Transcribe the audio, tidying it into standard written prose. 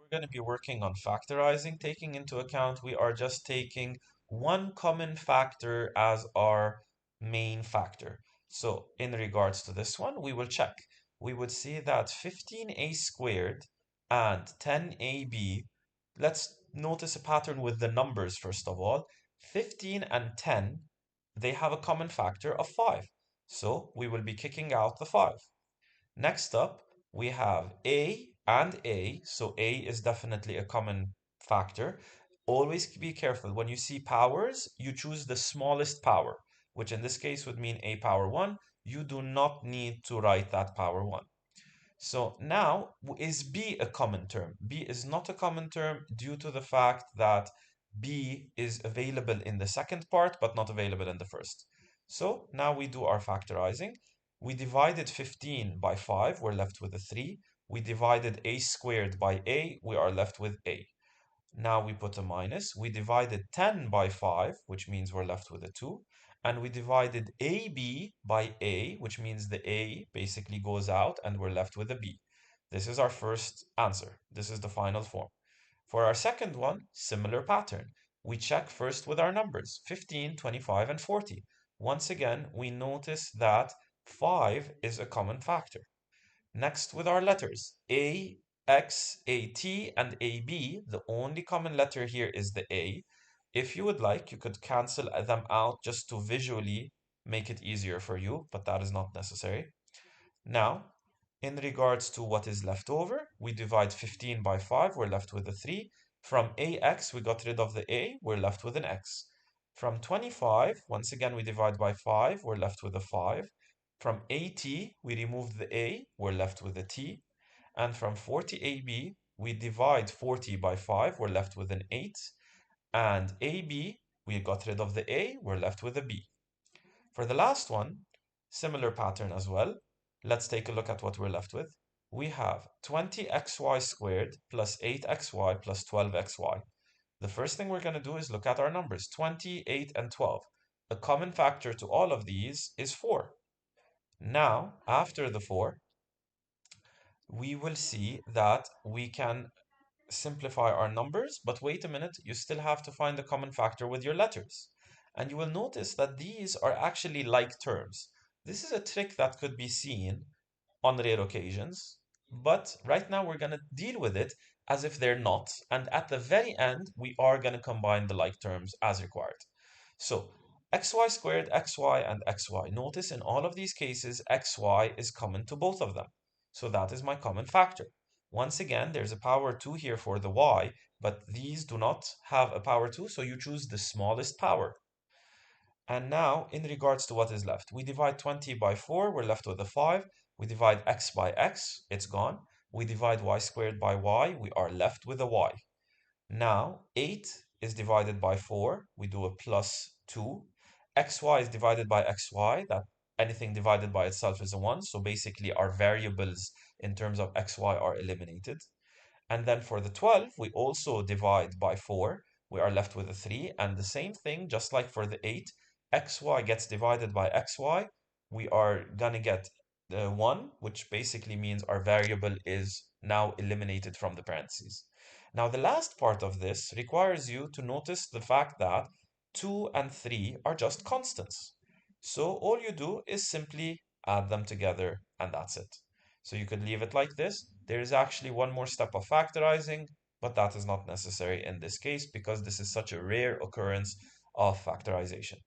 we're going to be working on factorizing, taking into account we are just taking one common factor as our main factor. So in regards to this one, we will check. We would see that 15a squared and 10ab, let's notice a pattern with the numbers first of all. 15 and 10, they have a common factor of 5. So we will be kicking out the 5. Next up, we have A and A. So A is definitely a common factor. Always be careful. When you see powers, you choose the smallest power, which in this case would mean A power 1. You do not need to write that power 1. So now, is B a common term? B is not a common term due to the fact that B is available in the second part, but not available in the first. So now we do our factorizing. We divided 15 by 5, we're left with a 3. We divided a squared by a, we are left with a. Now we put a minus. We divided 10 by 5, which means we're left with a 2. And we divided AB by A, which means the A basically goes out and we're left with a B. This is our first answer. This is the final form. For our second one, similar pattern. We check first with our numbers, 15, 25, and 40. Once again, we notice that 5 is a common factor. Next with our letters, A, X, AT, and AB. The only common letter here is the A. If you would like, you could cancel them out just to visually make it easier for you, but that is not necessary. Now, in regards to what is left over, we divide 15 by 5, we're left with a 3. From AX, we got rid of the A, we're left with an X. From 25, once again, we divide by 5, we're left with a 5. From AT, we remove the A, we're left with a T. And from 40AB, we divide 40 by 5, we're left with an 8. And AB, we got rid of the A, we're left with a B. For the last one, similar pattern as well. Let's take a look at what we're left with. We have 20xy squared plus 8xy plus 12xy. The first thing we're going to do is look at our numbers, 20, 8, and 12. A common factor to all of these is 4. Now, after the 4, we will see that we can simplify our numbers, but wait a minute, you still have to find the common factor with your letters. And you will notice that these are actually like terms. This is a trick that could be seen on rare occasions, but right now we're going to deal with it as if they're not. And at the very end, we are going to combine the like terms as required. So xy squared, xy, and xy. Notice in all of these cases, xy is common to both of them. So that is my common factor. Once again, there's a power 2 here for the y, but these do not have a power 2, so you choose the smallest power. And now, in regards to what is left, we divide 20 by 4, we're left with a 5. We divide x by x, it's gone. We divide y squared by y, we are left with a y. Now, 8 is divided by 4, we do a plus 2. xy is divided by xy, that anything divided by itself is a 1, so basically our variables in terms of xy are eliminated. And then for the 12, we also divide by 4. We are left with a 3. And the same thing, just like for the 8, xy gets divided by xy. We are going to get the 1, which basically means our variable is now eliminated from the parentheses. Now, the last part of this requires you to notice the fact that 2 and 3 are just constants. So all you do is simply add them together, and that's it. So you could leave it like this. There is actually one more step of factorizing, but that is not necessary in this case because this is such a rare occurrence of factorization.